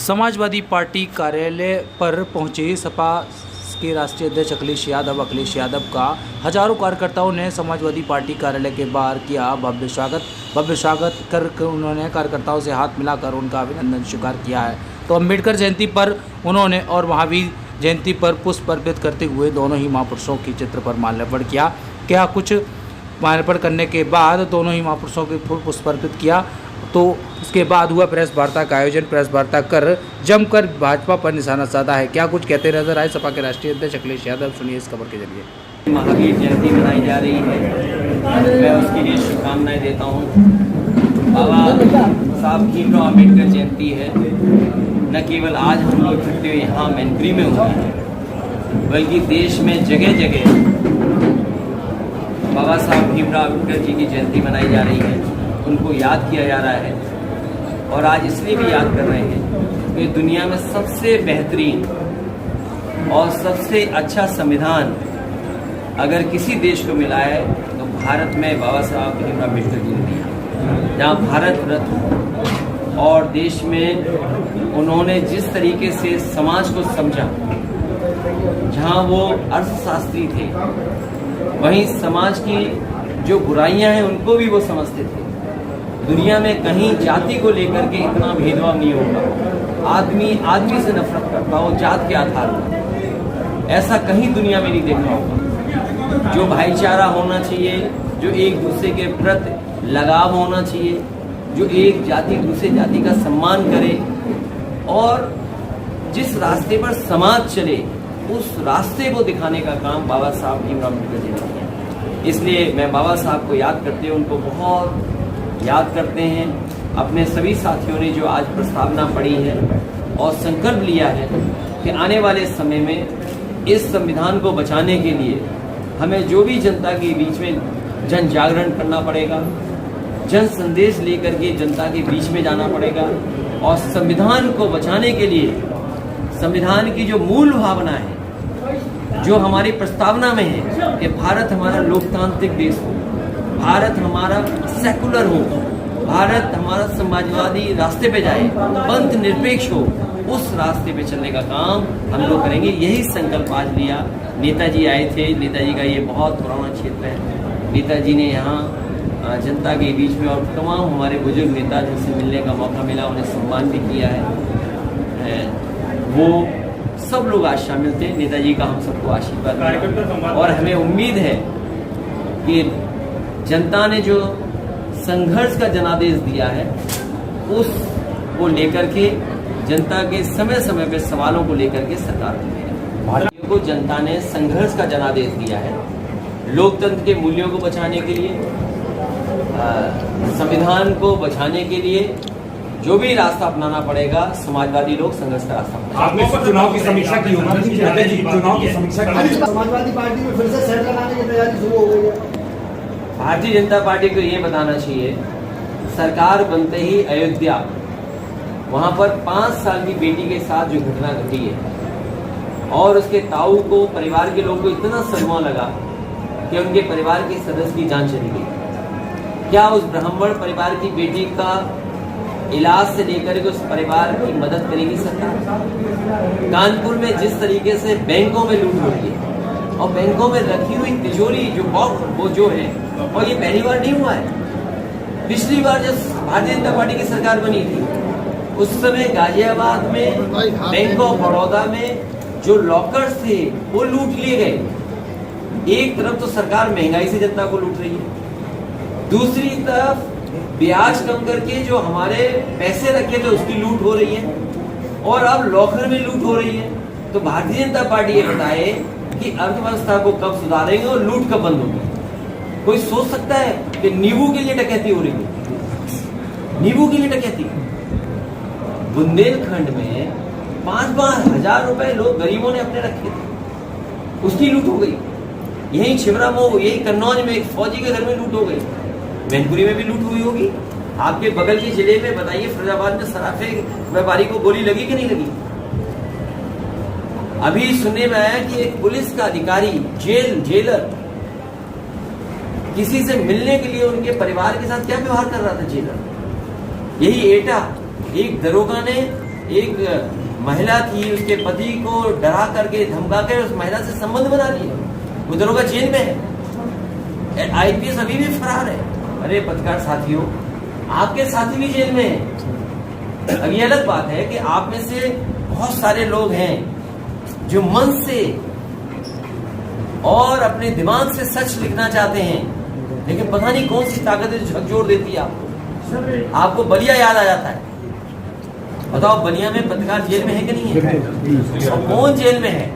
Samajwadi party कार्यालय पर पहुंचे सपा के राष्ट्रीय अध्यक्ष अखिलेश यादव का हजारों कार्यकर्ताओं ने समाजवादी पार्टी कार्यालय के बाहर किया भव्य स्वागत कर उन्होंने कार्यकर्ताओं से हाथ मिलाकर उनका अभिनंदन स्वीकार किया है। तो अम्बेडकर जयंती पर उन्होंने और महावीर जयंती पर पुष्प अर्पित करते हुए दोनों ही महापुरुषों के चित्र पर माल्यार्पण किया। कुछ माल्यार्पण करने के बाद दोनों ही महापुरुषों के पुष्प अर्पित किया। तो उसके बाद हुआ प्रेस वार्ता का आयोजन। प्रेस वार्ता कर जमकर भाजपा पर निशाना साधा है। क्या कुछ कहते नजर आए सपा के राष्ट्रीय अध्यक्ष अखिलेश यादव, सुनिए इस खबर के जरिए। महावीर जयंती मनाई जा रही है, मैं उसके लिए शुभकामनाएं देता हूँ। बाबा साहब भीमराव अम्बेडकर जयंती है। न केवल आज हम लोग इकट्ठे यहाँ मैनपुरी में हुए हैं, बल्कि देश में जगह जगह बाबा साहब भीमराव अम्बेडकर जी की जयंती मनाई जा रही है, उनको याद किया जा रहा है। और आज इसलिए भी याद कर रहे हैं कि दुनिया में सबसे बेहतरीन और सबसे अच्छा संविधान अगर किसी देश को मिला है तो भारत में बाबा साहब भीमराव अम्बेडकर जी ने दिया। जहाँ भारत रत्न और देश में उन्होंने जिस तरीके से समाज को समझा, जहाँ वो अर्थशास्त्री थे, वहीं समाज की जो बुराइयां हैं उनको भी वो समझते थे। दुनिया में कहीं जाति को लेकर के इतना भेदभाव नहीं होगा। आदमी आदमी से नफरत करता हो जात के आधार पर, ऐसा कहीं दुनिया में नहीं देखा होगा। जो भाईचारा होना चाहिए, जो एक दूसरे के प्रति लगाव होना चाहिए, जो एक जाति दूसरे जाति का सम्मान करे और जिस रास्ते पर समाज चले उस रास्ते को दिखाने का काम बाबा साहब भीमराव अम्बेडकर जी ने किया। इसलिए मैं बाबा साहब को याद करते हुए उनको बहुत याद करते हैं। अपने सभी साथियों ने जो आज प्रस्तावना पढ़ी है और संकल्प लिया है कि आने वाले समय में इस संविधान को बचाने के लिए हमें जो भी जनता के बीच में जन जागरण करना पड़ेगा, जन संदेश लेकर के जनता के बीच में जाना पड़ेगा और संविधान को बचाने के लिए संविधान की जो मूल भावना है, जो हमारी प्रस्तावना में है कि भारत हमारा लोकतांत्रिक देश हो, भारत हमारा सेकुलर हो, भारत हमारा समाजवादी रास्ते पे जाए, पंथ निरपेक्ष हो, उस रास्ते पे चलने का काम हम लोग करेंगे। यही संकल्प आज लिया। नेताजी आए थे। नेताजी का ये बहुत पुराना क्षेत्र है। नेताजी ने यहाँ जनता के बीच में और तमाम हमारे बुजुर्ग नेता जिनसे मिलने का मौका मिला, उन्हें सम्मान भी किया है। वो सब लोग आज शामिल थे। नेताजी का हम सबको आशीर्वाद मिला और हमें उम्मीद है कि जनता ने जो संघर्ष का जनादेश दिया है उस को लेकर के जनता के समय समय पे सवालों को लेकर के सरकार को जनता ने संघर्ष का जनादेश दिया है। लोकतंत्र के मूल्यों को बचाने के लिए, संविधान को बचाने के लिए जो भी रास्ता अपनाना पड़ेगा, समाजवादी लोग संघर्ष का रास्ता अपनाएंगे। आपने चुनाव की समीक्षा की होगी, चुनाव की समीक्षा की। समाजवादी पार्टी में फिर से सेट लगाने की तैयारी शुरू हो गई है। भारतीय जनता पार्टी को ये बताना चाहिए, सरकार बनते ही अयोध्या, वहां पर 5 साल की बेटी के साथ जो घटना घटी है और उसके ताऊ को, परिवार के लोगों को इतना सदमा लगा कि उनके परिवार के सदस्य की जान चली गई। क्या उस ब्राह्मण परिवार की बेटी का इलाज से लेकर के उस परिवार की मदद करेगी सरकार? कानपुर में जिस तरीके से बैंकों में लूट हो रही है और बैंकों में रखी हुई तिजोरी जो वो जो है, और ये पहली बार नहीं हुआ है। पिछली बार जब भारतीय जनता पार्टी की सरकार बनी थी उस समय गाजियाबाद में, बैंक ऑफ बड़ौदा में जो लॉकर्स थे वो लूट लिए गए। एक तरफ तो सरकार महंगाई से जनता को लूट रही है, दूसरी तरफ ब्याज कम करके जो हमारे पैसे रखे थे उसकी लूट हो रही है और अब लॉकर में लूट हो रही है। तो भारतीय जनता पार्टी ये बताए कि अर्थव्यवस्था को कब सुधारेंगे और लूट कब बंद होगी। कोई सोच सकता है कि नींबू के लिए डकैती हो रही है? नींबू के लिए डकैती? बुंदेलखंड में 5-5 हजार रुपए लोग गरीबों ने अपने रखे थे, उसकी लूट हो गई। यही छिबरामऊ, यही कन्नौज में एक फौजी के घर में लूट हो गई। मैनपुरी में भी लूट हुई होगी। आपके बगल के जिले में बताइए, फिरोजाबाद में सराफे व्यापारी को गोली लगी कि नहीं लगी? अभी सुनने में आया कि एक पुलिस का अधिकारी, जेलर, किसी से मिलने के लिए उनके परिवार के साथ क्या व्यवहार कर रहा था जेलर। यही एटा, एक दरोगा ने एक महिला थी, उसके पति को डरा करके धमका कर उस महिला से संबंध बना लिया, वो दरोगा जेल में है, आईपीएस अभी भी फरार है। अरे पत्रकार साथियों, आपके साथी भी जेल में है। अब ये अलग बात है कि आप में से बहुत सारे लोग हैं जो मन से और अपने दिमाग से सच लिखना चाहते हैं, लेकिन पता नहीं कौन सी ताकत है जो झकझोर देती है आपको। आपको बलिया याद आ जाता है। बताओ, बलिया में पत्रकार जेल में है कि नहीं है? और कौन जेल में है?